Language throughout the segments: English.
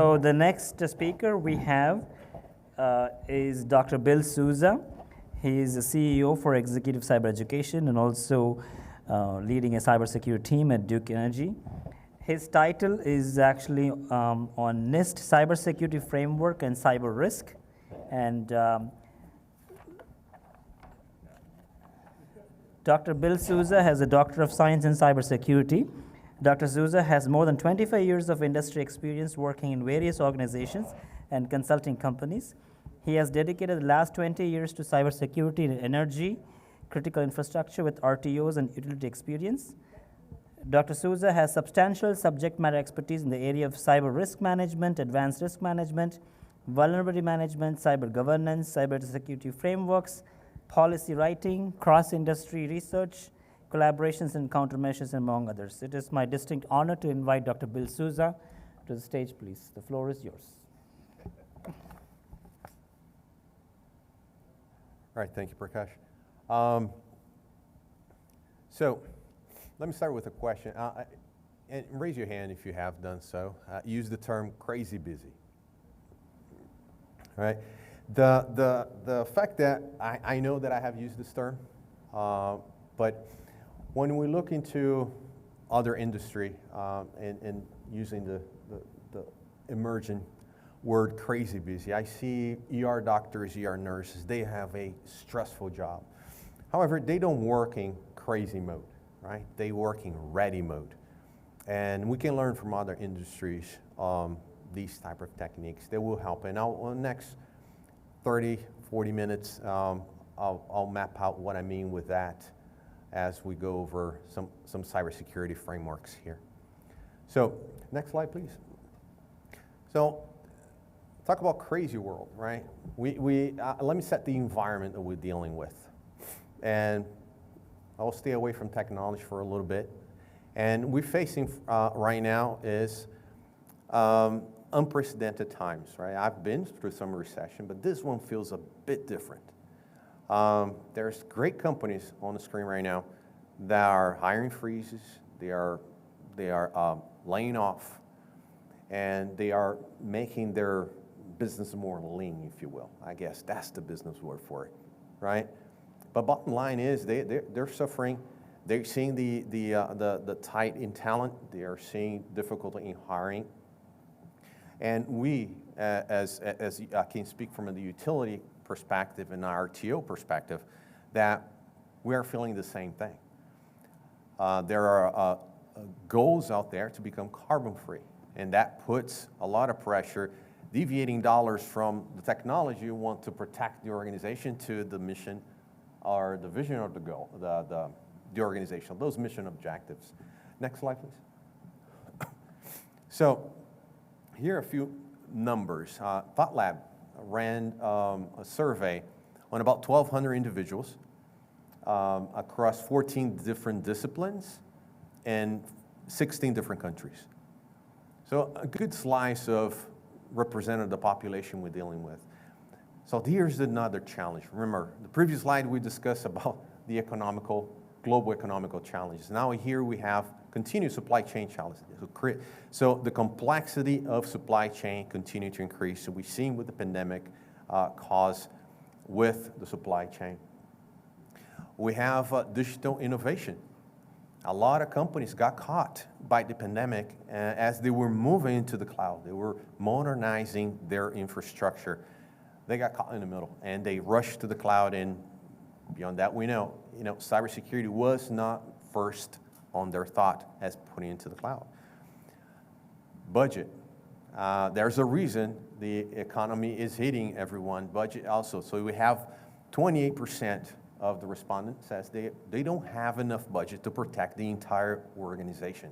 So the next speaker we have is Dr. Bill Souza. He is the CEO for Executive Cyber Education and also leading a cybersecurity team at Duke Energy. His title is actually on NIST Cybersecurity Framework and Cyber Risk. And Dr. Bill Souza has a Doctor of Science in Cybersecurity. Dr. Souza has more than 25 years of industry experience working in various organizations and consulting companies. He has dedicated the last 20 years to cybersecurity and energy, critical infrastructure with RTOs and utility experience. Dr. Souza has substantial subject matter expertise in the area of cyber risk management, advanced risk management, vulnerability management, cyber governance, cybersecurity frameworks, policy writing, cross-industry research, collaborations and countermeasures, among others. It is my distinct honor to invite Dr. Bill Souza to the stage, please. The floor is yours. All right, thank you, Prakash. So let me start with a question. And raise your hand if you have done so. Use the term crazy busy. All right. The fact that I know that I have used this term, but when we look into other industry and using the emerging word crazy busy, I see ER doctors, ER nurses, they have a stressful job. However, they don't work in crazy mode, right? They work in ready mode. And we can learn from other industries these type of techniques that will help. And in the next 30, 40 minutes, I'll map out what I mean with that as we go over some cybersecurity frameworks here. So next slide, please. So talk about crazy world, right? Let me set the environment that we're dealing with. And I'll stay away from technology for a little bit. And we're facing right now is unprecedented times, right? I've been through some recession, but this one feels a bit different. There's great companies on the screen right now that are hiring freezes, they are laying off, and they are making their business more lean, if you will. I guess that's the business word for it, right? But bottom line is they're suffering. They're seeing the tight in talent. They are seeing difficulty in hiring. And we, as I can speak from the utility perspective and our RTO perspective, that we are feeling the same thing. There are goals out there to become carbon free, and that puts a lot of pressure, deviating dollars from the technology you want to protect the organization to the mission or the vision of the goal, the organization, those mission objectives. Next slide, please. So here are a few numbers. Thought Lab ran a survey on about 1,200 individuals across 14 different disciplines and 16 different countries. So a good slice of represented the population we're dealing with. So here's another challenge. Remember, the previous slide we discussed about the global economical challenges. Now here we have continued supply chain challenges. So the complexity of supply chain continue to increase. So we've seen with the pandemic cause with the supply chain. We have digital innovation. A lot of companies got caught by the pandemic as they were moving into the cloud. They were modernizing their infrastructure. They got caught in the middle and they rushed to the cloud, and beyond that we know, cybersecurity was not first on their thought as putting into the cloud. Budget. There's a reason the economy is hitting everyone. Budget also. So we have 28% of the respondents says they don't have enough budget to protect the entire organization.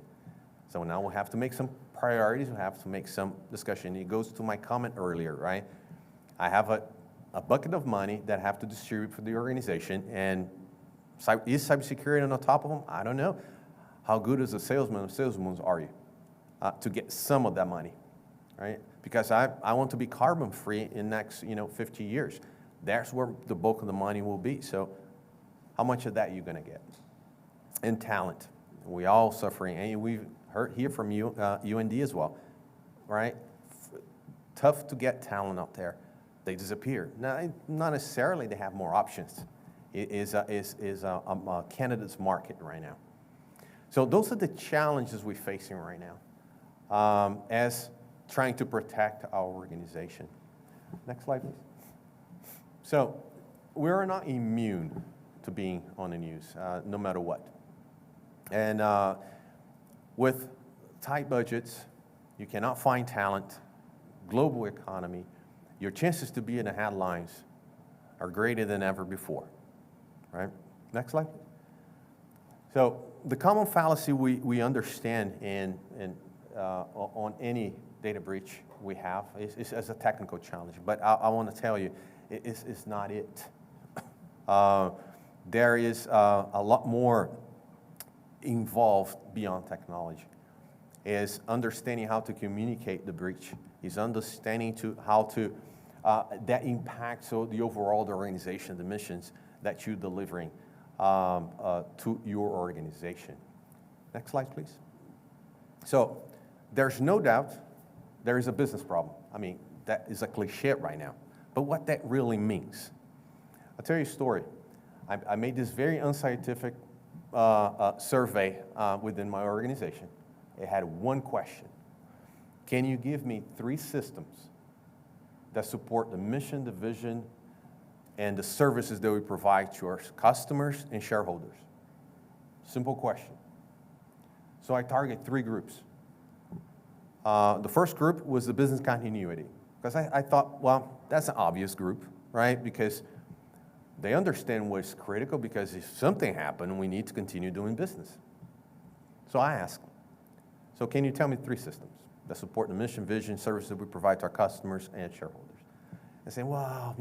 So now we'll have to make some priorities. We'll have to make some discussion. It goes to my comment earlier, right? I have a bucket of money that I have to distribute for the organization, and is cybersecurity on the top of them? I don't know. How good as a salesman or saleswoman are you to get some of that money, right? Because I want to be carbon free in the next 50 years. That's where the bulk of the money will be. So how much of that are you going to get? And talent. We all suffering, and we've heard here from you, UND as well, right? tough to get talent out there. They disappear. Now, not necessarily they have more options. It is a candidate's market right now. So those are the challenges we're facing right now as trying to protect our organization. Next slide, please. So we're not immune to being on the news, no matter what. And with tight budgets, you cannot find talent, global economy, your chances to be in the headlines are greater than ever before, right? Next slide. So the common fallacy we understand on any data breach we have is as a technical challenge, but I want to tell you, it's not it. There is a lot more involved beyond technology. Is understanding how to communicate the breach, is understanding how to, that impacts the overall organization, the missions that you're delivering to your organization. Next slide, please. So there's no doubt there is a business problem. I mean, that is a cliche right now, but what that really means. I'll tell you a story. I made this very unscientific survey within my organization. It had one question. Can you give me 3 systems that support the mission, the vision, and the services that we provide to our customers and shareholders? Simple question. So I target 3 groups. The first group was the business continuity, because I thought, well, that's an obvious group, right? Because they understand what's critical, because if something happened, we need to continue doing business. So I asked, so can you tell me 3 systems that support the mission, vision, services that we provide to our customers and shareholders? I say, well,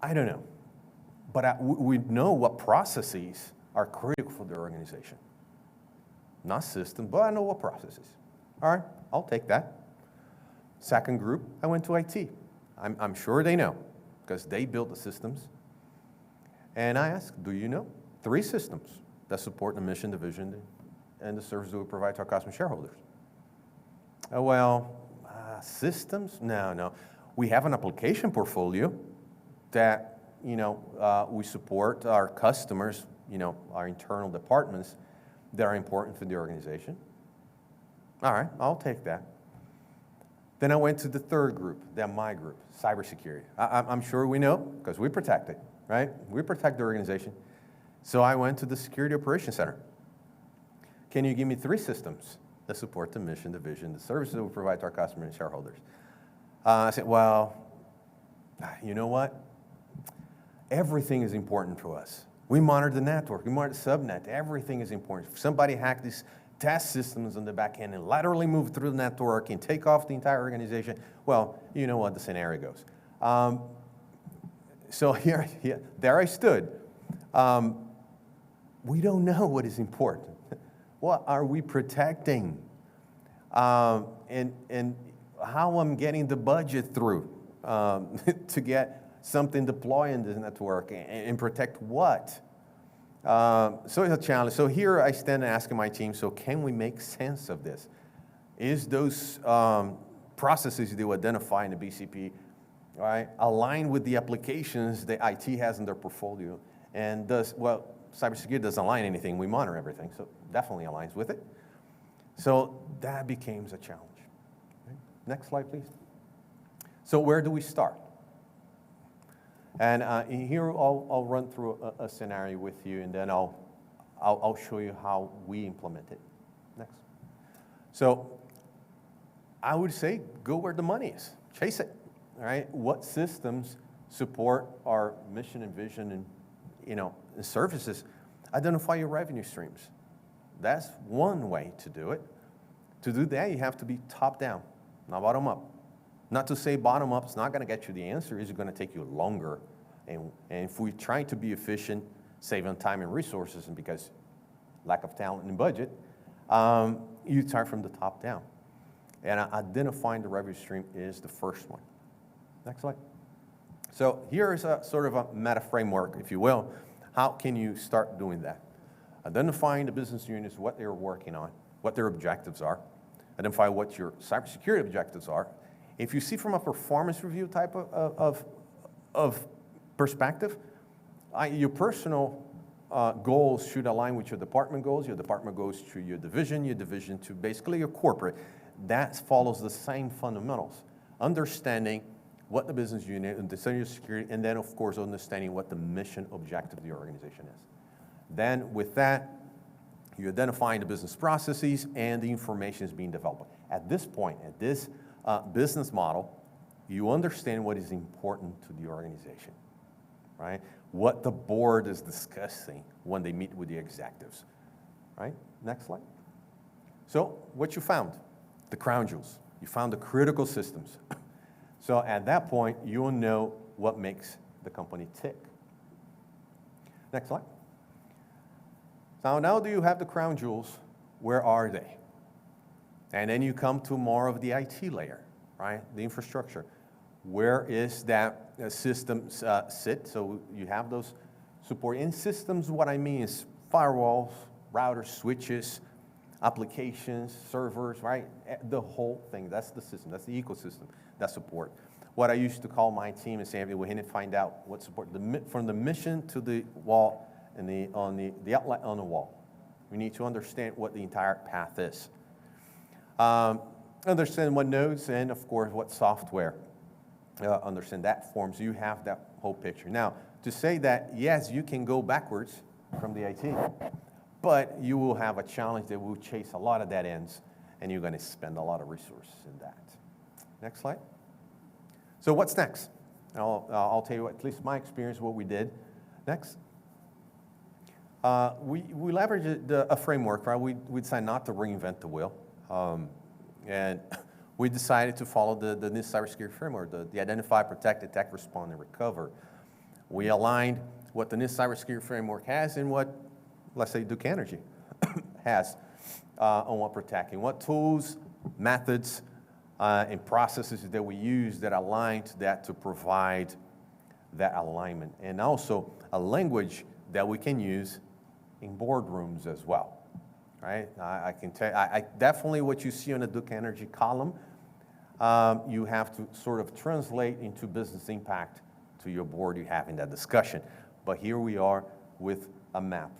I don't know. But we know what processes are critical for the organization. Not systems, but I know what processes. All right, I'll take that. Second group, I went to IT. I'm sure they know, because they built the systems. And I asked, do you know 3 systems that support the mission, the vision, and the services that we provide to our customers and shareholders? Systems? No. We have an application portfolio that, we support our customers, our internal departments that are important for the organization. All right, I'll take that. Then I went to the third group, my group, cybersecurity. I'm sure we know, because we protect it, right? We protect the organization. So I went to the Security Operations Center. Can you give me 3 systems that support the mission, the vision, the services that we provide to our customers and shareholders? I said, well, you know what? Everything is important to us. We monitor the network, we monitor the subnet, everything is important. If somebody hacked these test systems on the back end and laterally move through the network and take off the entire organization, well, you know what the scenario goes. So there I stood. We don't know what is important. What are we protecting? And how I'm getting the budget through to get something deployed in this network and protect what? So it's a challenge. So here I stand asking my team, so can we make sense of this? Is those processes they identify in the BCP, right, aligned with the applications that IT has in their portfolio? And cybersecurity doesn't align anything. We monitor everything, so definitely aligns with it. So that becomes a challenge. Okay. Next slide, please. So where do we start? And here I'll run through a scenario with you, and then I'll show you how we implement it. Next. So I would say go where the money is. Chase it. All right. What systems support our mission and vision and and services? Identify your revenue streams. That's one way to do it. To do that, you have to be top down, not bottom up. Not to say bottom up is not going to get you the answer, it's going to take you longer. And if we try to be efficient, saving time and resources, and because lack of talent and budget, you start from the top down. And identifying the revenue stream is the first one. Next slide. So here is a sort of a meta framework, if you will. How can you start doing that? Identifying the business units, what they're working on, what their objectives are, identify what your cybersecurity objectives are. If you see from a performance review type of perspective, your personal goals should align with your department goals goes to your division to basically your corporate. That follows the same fundamentals. Understanding what the business unit and the cybersecurity, and then of course understanding what the mission objective of the organization is. Then with that, you're identifying the business processes and the information is being developed. At this point, at this business model, you understand what is important to the organization, right? What the board is discussing when they meet with the executives, right? Next slide. So what you found, the crown jewels. You found the critical systems. So at that point, you will know what makes the company tick. Next slide. So now do you have the crown jewels? Where are they? And then you come to more of the IT layer, right? The infrastructure. Where is that system sit? So you have those support. In systems, what I mean is firewalls, routers, switches, applications, servers, right? The whole thing. That's the system. That's the ecosystem. That's support. What I used to call my team and say, we're going to find out what support, from the mission to the wall and on the outlet on the wall. We need to understand what the entire path is. Understand what nodes and, of course, what software. Understand that forms. You have that whole picture. Now, to say that, yes, you can go backwards from the IT, but you will have a challenge that will chase a lot of dead ends, and you're going to spend a lot of resources in that. Next slide. So what's next? I'll tell you, at least my experience, what we did. Next. We leveraged a framework, right? We decided not to reinvent the wheel. And we decided to follow the NIST cybersecurity framework, the identify, protect, detect, respond, and recover. We aligned what the NIST cybersecurity framework has and what, let's say, Duke Energy has on what protecting. What tools, methods, and processes that we use that align to that to provide that alignment. And also a language that we can use in boardrooms as well, right? I can tell I definitely what you see on the Duke Energy column, you have to sort of translate into business impact to your board you have in that discussion. But here we are with a map.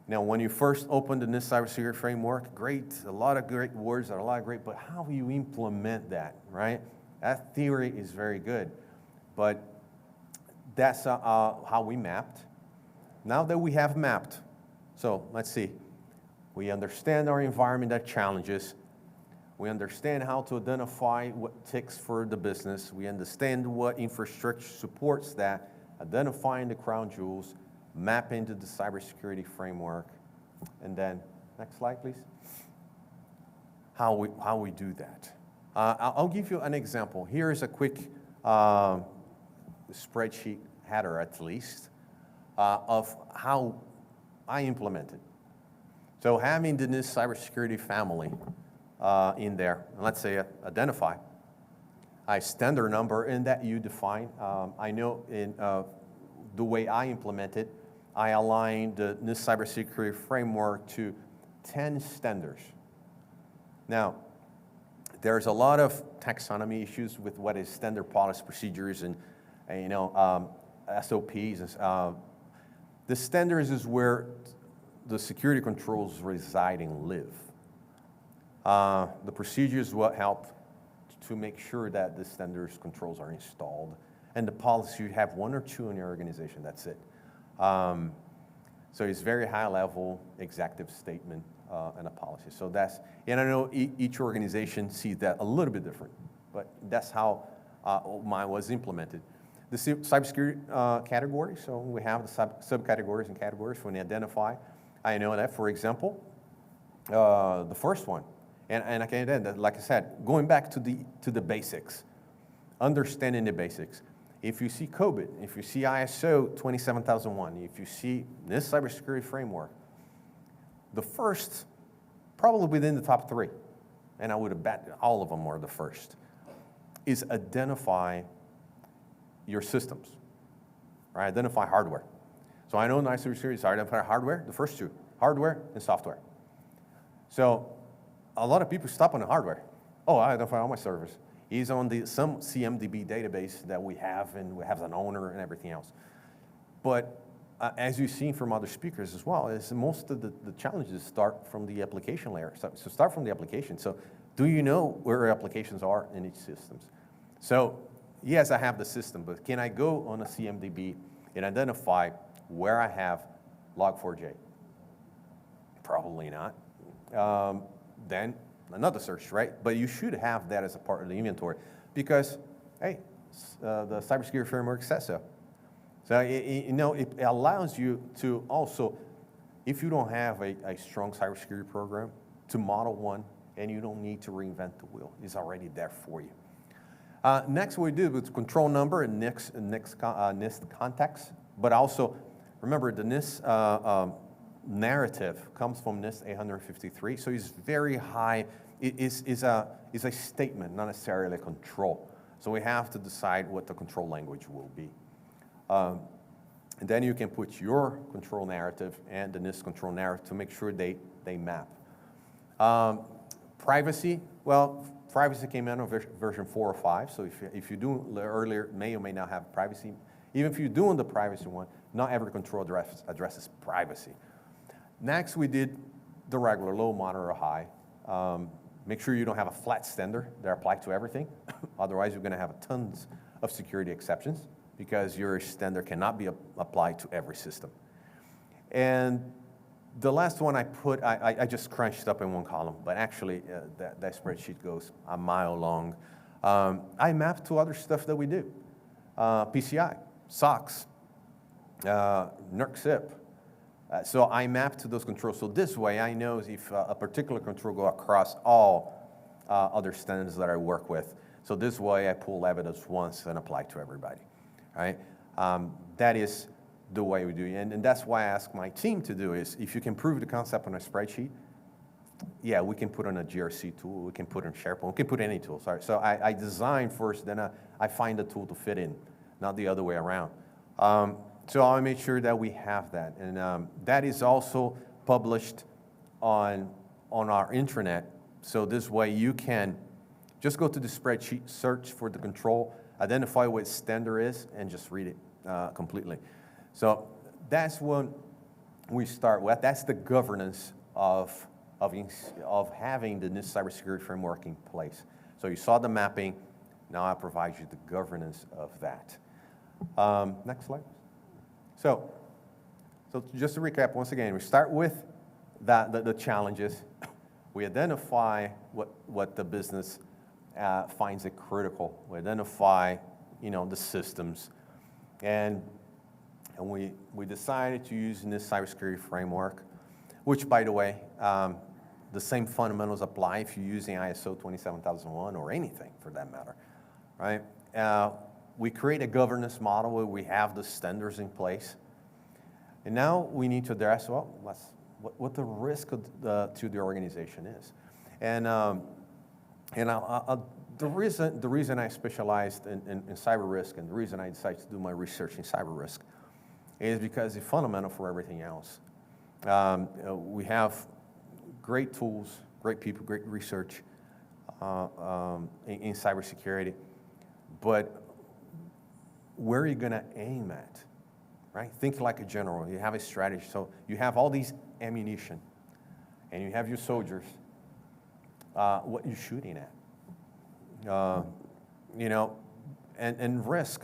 Now, when you first open the NIST cybersecurity framework, great, a lot of great words, a lot of great, but how you implement that, right? That theory is very good, but that's how we mapped. Now that we have mapped, so let's see, we understand our environment that challenges, we understand how to identify what ticks for the business, we understand what infrastructure supports that, identifying the crown jewels, map into the cybersecurity framework, and then, next slide, please. How we do that. I'll give you an example. Here is a quick spreadsheet header, at least, of how I implemented. So having the NIST cybersecurity family in there, and let's say identify, a standard number in that you define. I know in the way I implement it, I aligned the NIST cybersecurity framework to 10 standards. Now, there's a lot of taxonomy issues with what is standard policy procedures and SOPs. The standards is where the security controls reside and live. The procedures will help to make sure that the standards controls are installed, and the policy, you have one or two in your organization, that's it. So it's very high level executive statement and a policy. So that's, and I know each organization sees that a little bit different, but that's how mine was implemented. The cybersecurity category, so we have the subcategories and categories when they identify. I know that, for example, the first one, and I can add that, like I said, going back to the basics, understanding the basics. If you see COVID, if you see ISO 27001, if you see this cybersecurity framework, the first, probably within the top three, and I would have bet all of them are the first, is identify your systems, right? Identify hardware. So I know NIST cybersecurity is identify hardware, the first two, hardware and software. So a lot of people stop on the hardware. Oh, I identify all my servers. He's on some CMDB database that we have, and we have an owner and everything else. But as you've seen from other speakers as well, is most of the challenges start from the application layer. So start from the application. So do you know where applications are in each system? So yes, I have the system, but can I go on a CMDB and identify where I have log4j? Probably not. Then another search, right? But you should have that as a part of the inventory because, hey, the cybersecurity framework says so. So it allows you to also, if you don't have a strong cybersecurity program, to model one, and you don't need to reinvent the wheel. It's already there for you. Next, what we do is control number and NIST context, but also remember the NIST narrative comes from NIST 853, so it's very high. It is a statement, not necessarily a control. So we have to decide what the control language will be. And then you can put your control narrative and the NIST control narrative to make sure they map. Privacy, well, privacy came out of version 4 or 5, so if you do earlier, may or may not have privacy. Even if you're doing the privacy one, not every control addresses privacy. Next, we did the regular, low, moderate, or high. Make sure you don't have a flat standard that apply to everything. Otherwise, you're going to have tons of security exceptions because your standard cannot be applied to every system. And the last one I just crunched up in one column, but actually that spreadsheet goes a mile long. I mapped to other stuff that we do. PCI, SOX, NERC-CIP. So I map to those controls. So this way I know if a particular control go across all other standards that I work with. So this way I pull evidence once and apply to everybody, right? That is the way we do it. And that's why I ask my team to do is, if you can prove the concept on a spreadsheet, yeah, we can put on a GRC tool, we can put on SharePoint, we can put any tool, sorry. So I design first, then I find a tool to fit in, not the other way around. So I'll make sure that we have that. And that is also published on our intranet. So this way you can just go to the spreadsheet, search for the control, identify what standard is, and just read it completely. So that's what we start with. That's the governance of having the NIST cybersecurity framework in place. So you saw the mapping. Now I provide you the governance of that. Next slide. So just to recap once again, we start with the challenges. We identify what the business finds it critical. We identify, the systems, and we decided to use this cybersecurity framework, which, by the way, the same fundamentals apply if you're using ISO 27001 or anything for that matter, right? We create a governance model where we have the standards in place, and now we need to address what the risk to the organization is, and the reason I specialized in cyber risk and the reason I decided to do my research in cyber risk is because it's fundamental for everything else. We have great tools, great people, great research in cybersecurity, but where are you going to aim at, right? Think like a general. You have a strategy. So you have all these ammunition, and you have your soldiers. What you're shooting at, and risk,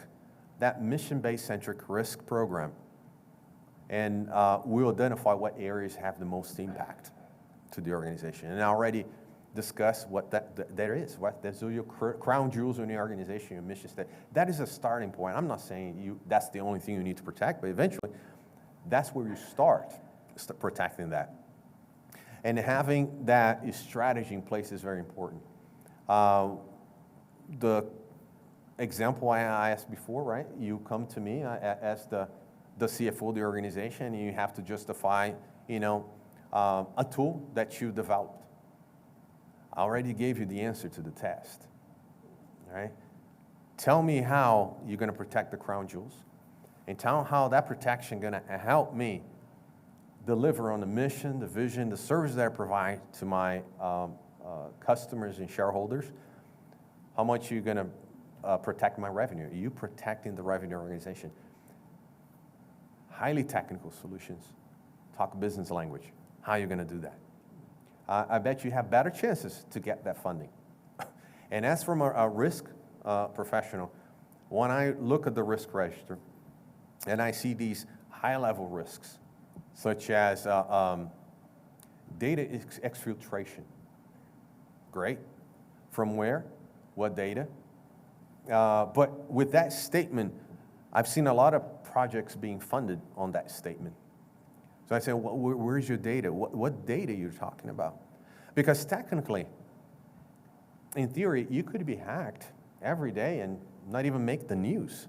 that mission-based centric risk program, and we'll identify what areas have the most impact to the organization. And I already discussed what there is. Those are your crown jewels in the organization, your mission statement. That is a starting point. I'm not saying that's the only thing you need to protect, but eventually, that's where you start protecting that. And having that strategy in place is very important. The example I asked before, right? You come to me as the CFO of the organization, and you have to justify, a tool that you developed. I already gave you the answer to the test, right? Tell me how you're going to protect the crown jewels, and tell how that protection is going to help me deliver on the mission, the vision, the service that I provide to my customers and shareholders, how much are you going to protect my revenue? Are you protecting the revenue organization? Highly technical solutions, talk business language. How are you going to do that? I bet you have better chances to get that funding. And as from a risk professional, when I look at the risk register and I see these high-level risks, such as data exfiltration, great. From where? What data? But with that statement, I've seen a lot of projects being funded on that statement. So I say, where's your data? What data are you talking about? Because technically, in theory, you could be hacked every day and not even make the news.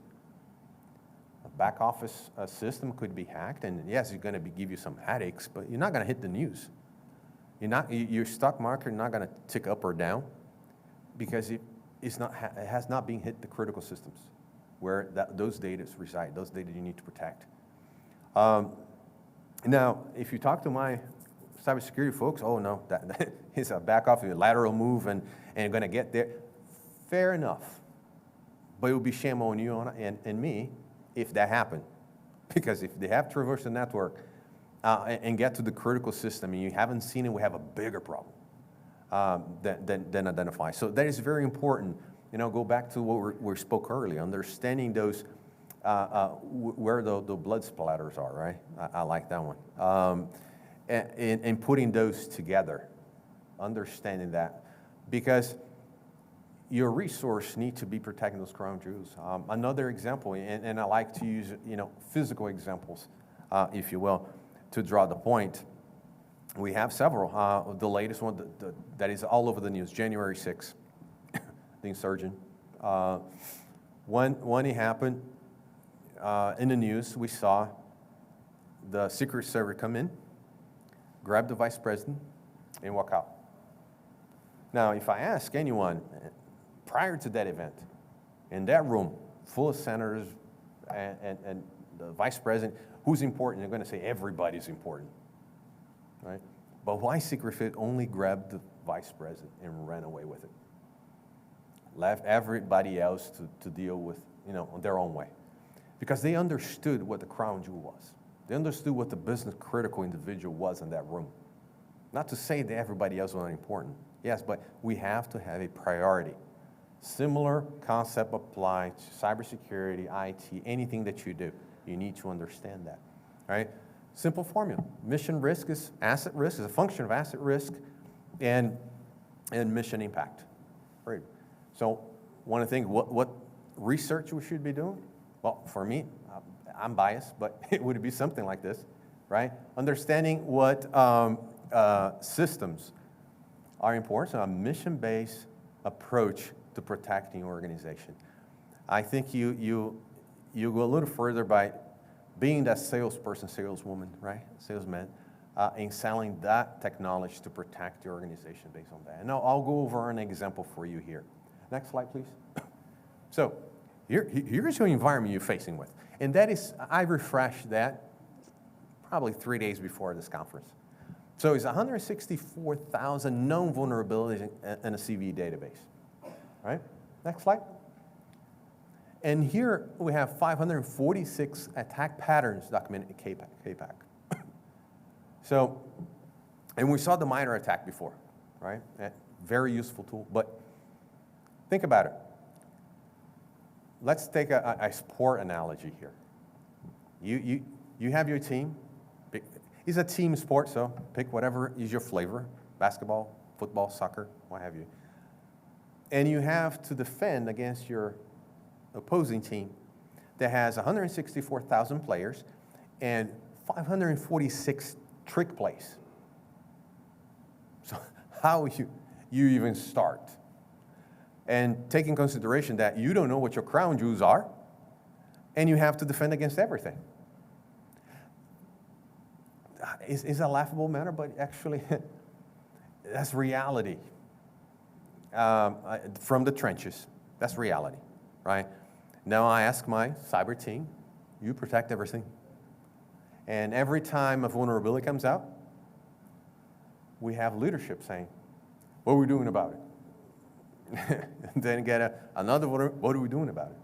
A back office system could be hacked, and yes, it's going to give you some headaches, but you're not going to hit the news. Your stock market is not going to tick up or down because it has not been hit the critical systems where those data reside, those data you need to protect. Now, if you talk to my cybersecurity folks, oh no, that is a back off, a lateral move, and you're going to get there. Fair enough. But it would be shame on you and me if that happened. Because if they have traversed the network and get to the critical system and you haven't seen it, we have a bigger problem than identify. So that is very important. Go back to what we spoke earlier, understanding those, where the blood splatters are, right? I like that one. And putting those together, understanding that. Because your resource needs to be protecting those crown jewels. Another example, and I like to use physical examples, if you will, to draw the point. We have several. The latest one that is all over the news, January 6th, the insurgent. When it happened, in the news, we saw the Secret Service come in, grab the vice president, and walk out. Now, if I ask anyone, prior to that event, in that room, full of senators and the vice president, who's important? They're going to say everybody's important, right? But why Secret Service only grabbed the vice president and ran away with it? Left everybody else to deal with, their own way. Because they understood what the crown jewel was. They understood what the business critical individual was in that room. Not to say that everybody else was not important. Yes, but we have to have a priority. Similar concept applied to cybersecurity, IT, anything that you do. You need to understand that, right? Simple formula. Mission risk is asset risk, is a function of asset risk and mission impact. Right. So want to think what research we should be doing? Well, for me, I'm biased, but it would be something like this, right? Understanding what systems are important, so a mission-based approach to protecting your organization. I think you go a little further by being that salesperson, saleswoman, right? Salesman, in selling that technology to protect your organization based on that. And I'll go over an example for you here. Next slide, please. So here's your environment you're facing with. And that is, I refreshed that probably 3 days before this conference. So it's 164,000 known vulnerabilities in a CV database, right? Next slide. And here we have 546 attack patterns documented in KPAC. So, and we saw the MITRE attack before, right? Very useful tool, but think about it. Let's take a sport analogy here. You have your team. It's a team sport, so pick whatever is your flavor, basketball, football, soccer, what have you. And you have to defend against your opposing team that has 164,000 players and 546 trick plays. So how you even start? And take in consideration that you don't know what your crown jewels are, and you have to defend against everything. It's a laughable matter, but actually, that's reality. From the trenches, that's reality, right? Now I ask my cyber team, you protect everything. And every time a vulnerability comes out, we have leadership saying, What are we doing about it? And then get another, what are we doing about it?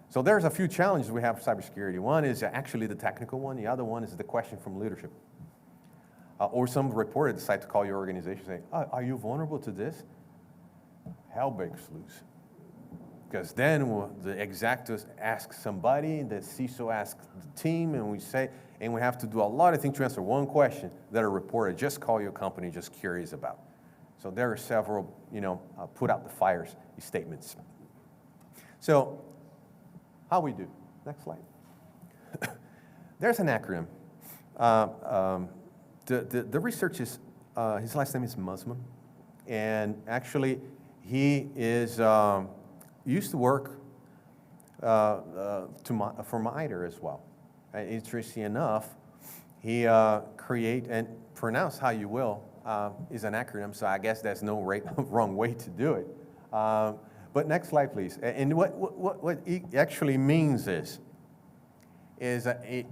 So there's a few challenges we have for cybersecurity. One is actually the technical one. The other one is the question from leadership. Or some reporter decide to call your organization and say, are you vulnerable to this? Hell breaks loose. Because then the executives ask somebody, the CISO asks the team, and we have to do a lot of things to answer one question that a reporter just call your company just curious about. So there are several, put out the fires statements. So how we do? Next slide. There's an acronym. The research is, his last name is Musman, and actually he is used to work for MITRE as well. Interesting enough, he create and pronounce how you will is an acronym, so I guess there's no wrong way to do it. But next slide, please. And what it actually means is the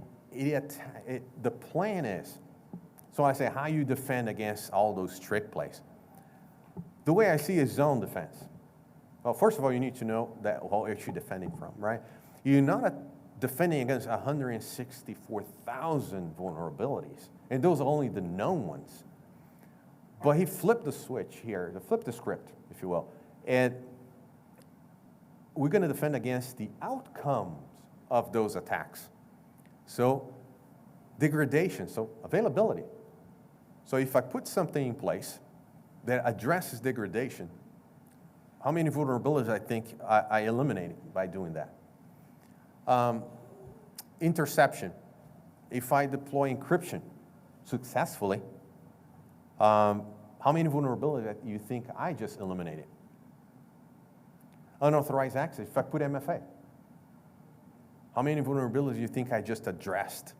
plan is, so I say how you defend against all those trick plays. The way I see is zone defense. Well, first of all, you need to know what you're defending from, right? You're not defending against 164,000 vulnerabilities, and those are only the known ones. But he flipped the switch here, flipped the script, if you will, and we're going to defend against the outcomes of those attacks. So degradation, so availability. So if I put something in place that addresses degradation, how many vulnerabilities I think I eliminated by doing that? Interception. If I deploy encryption successfully, how many vulnerabilities do you think I just eliminated? Unauthorized access. If I put MFA, how many vulnerabilities do you think I just addressed?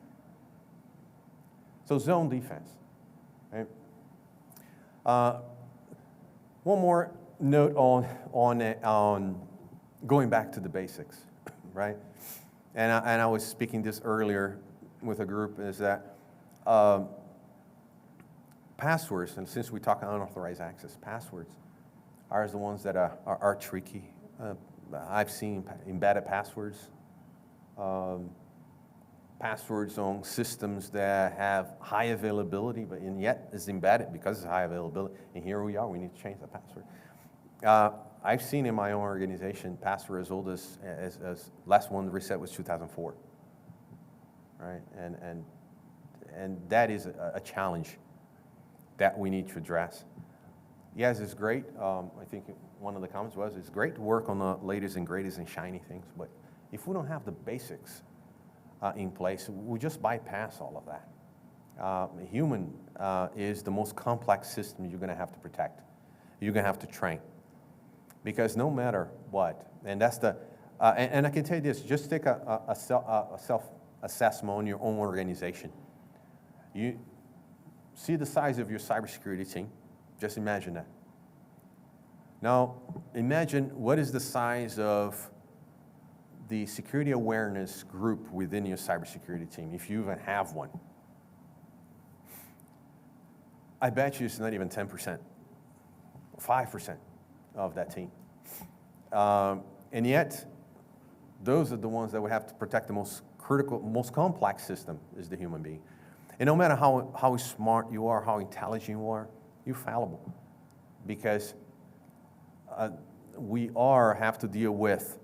So zone defense. Right? One more note on going back to the basics, right? And I was speaking this earlier with a group, is that passwords, and since we talk unauthorized access, passwords are the ones that are tricky. I've seen embedded passwords, passwords on systems that have high availability, but and yet is embedded because it's high availability. And here we are, we need to change the password. I've seen in my own organization password as old as last one reset was 2004, right? And that is a challenge that we need to address. Yes, it's great. I think one of the comments was, it's great to work on the latest and greatest and shiny things, but if we don't have the basics in place, we just bypass all of that. Human is the most complex system you're going to have to protect. You're going to have to train. Because no matter what, and that's the, and I can tell you this, just take a self-assessment on your own organization. You see the size of your cybersecurity team, just imagine that. Now, imagine what is the size of the security awareness group within your cybersecurity team, if you even have one. I bet you it's not even 10%, 5% of that team. And yet, those are the ones that we have to protect the most critical, most complex system is the human being. And no matter how smart you are, how intelligent you are, you're fallible. Because we have to deal with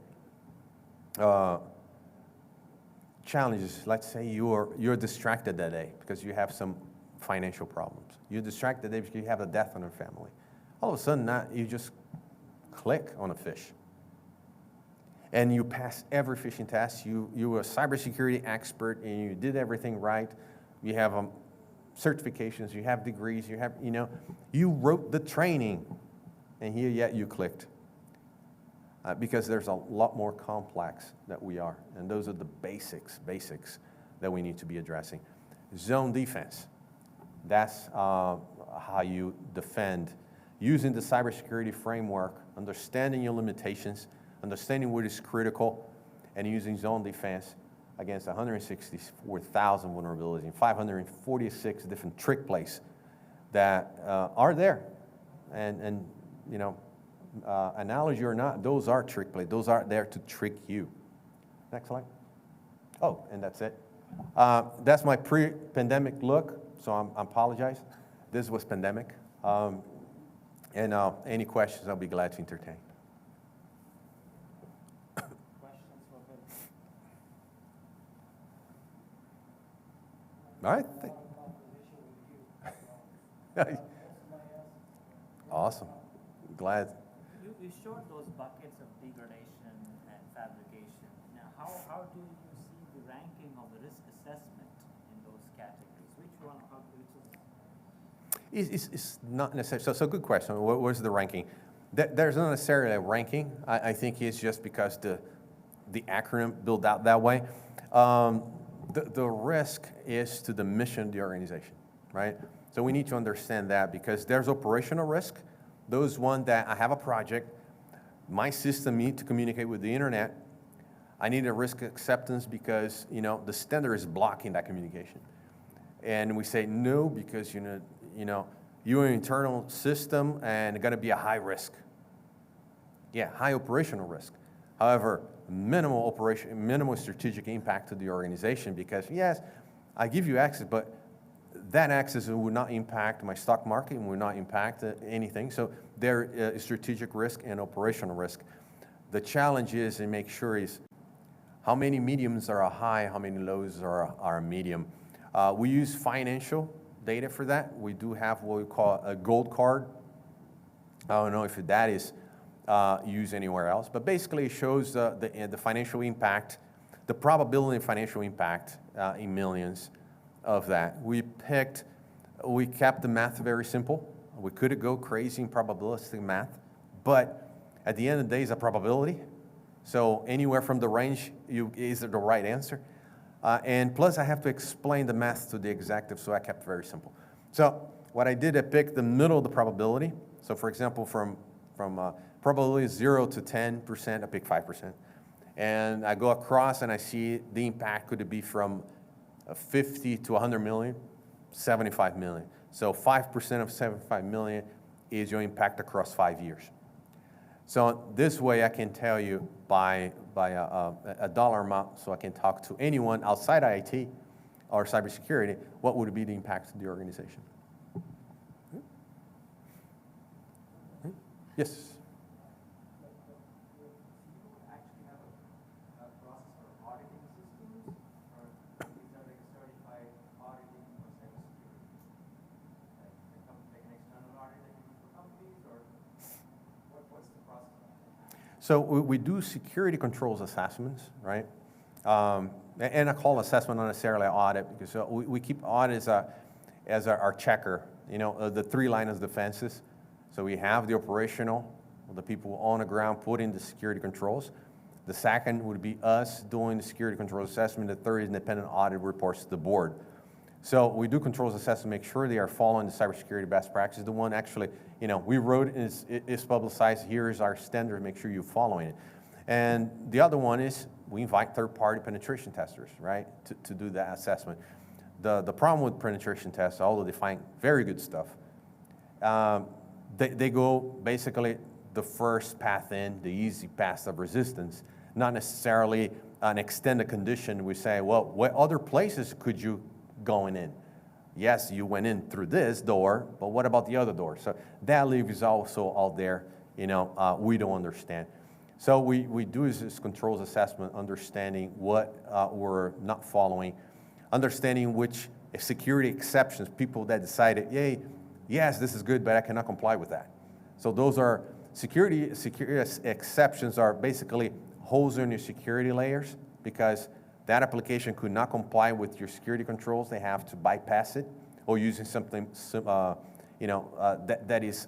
challenges. Let's say you're distracted that day because you have some financial problems. You're distracted that day because you have a death in your family. All of a sudden, you just click on a fish. And you pass every phishing test. You're a cybersecurity expert and you did everything right. You have certifications, you have degrees, you wrote the training, and here yet you clicked. Because there's a lot more complex that we are, and those are the basics that we need to be addressing. Zone defense, that's how you defend. Using the cybersecurity framework, understanding your limitations, understanding what is critical, and using zone defense against 164,000 vulnerabilities and 546 different trick plays that are there. And analogy or not, those are trick plays. Those are there to trick you. Next slide. Oh, and that's it. That's my pre-pandemic look, so I apologize. This was pandemic. Any questions, I'll be glad to entertain. All right. Awesome. Glad. You showed those buckets of degradation and fabrication. Now, how do you see the ranking of the risk assessment in those categories? Which one? It's not necessarily. So good question. Where's the ranking? There's not necessarily a ranking. I think it's just because the acronym built out that way. The risk is to the mission of the organization, right? So we need to understand that because there's operational risk. Those one that I have a project, my system needs to communicate with the internet. I need a risk acceptance because the standard is blocking that communication. And we say no because you're an internal system and it's going to be a high risk. Yeah, high operational risk. However, minimal strategic impact to the organization because yes, I give you access, but that access will not impact my stock market and will not impact anything. So there is strategic risk and operational risk. The challenge is to make sure is how many mediums are a high, how many lows are a medium. We use financial data for that. We do have what we call a gold card. I don't know if that is used anywhere else, but basically it shows the financial impact, the probability of financial impact in millions of that. We kept the math very simple. We could go crazy in probabilistic math, but at the end of the day, it's a probability. So anywhere from the range is the right answer. And plus, I have to explain the math to the executive, so I kept it very simple. So what I did, I picked the middle of the probability. So for example, from probability 0 to 10%, I pick 5%. And I go across and I see the impact could be from 50 to 100 million, 75 million. So 5% of 75 million is your impact across 5 years. So this way I can tell you by a dollar amount, so I can talk to anyone outside IT or cybersecurity, what would be the impact to the organization? Yes? So we do security controls assessments, right? And I call assessment not necessarily audit because we keep audit as our checker, the 3 lines of defenses. So we have the operational, the people on the ground putting the security controls. The second would be us doing the security controls assessment. The third is independent audit reports to the board. So we do controls assessment, make sure they are following the cybersecurity best practices. The one actually, we wrote is publicized. Here is our standard. Make sure you're following it. And the other one is we invite third-party penetration testers, right, to do that assessment. The problem with penetration tests, although they find very good stuff, they go basically the first path in, the easy path of resistance, not necessarily an extended condition. We say, well, what other places could you go in? Yes, you went in through this door, but what about the other door? So that leaves also out there, we don't understand. So we do this controls assessment, understanding what we're not following, understanding which security exceptions, people that decided, yay, yes, this is good, but I cannot comply with that. So those are security exceptions are basically holes in your security layers because that application could not comply with your security controls. They have to bypass it or using something that is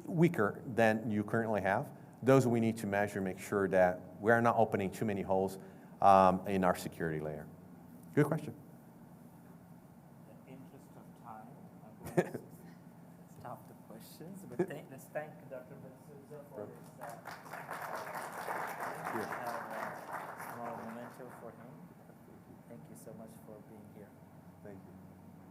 weaker than you currently have. Those we need to measure, make sure that we are not opening too many holes in our security layer. Good question. In the interest of time, I'm going to stop the questions, but let's thank Dr. Souza for his small memento for him. Thank you so much for being here. Thank you.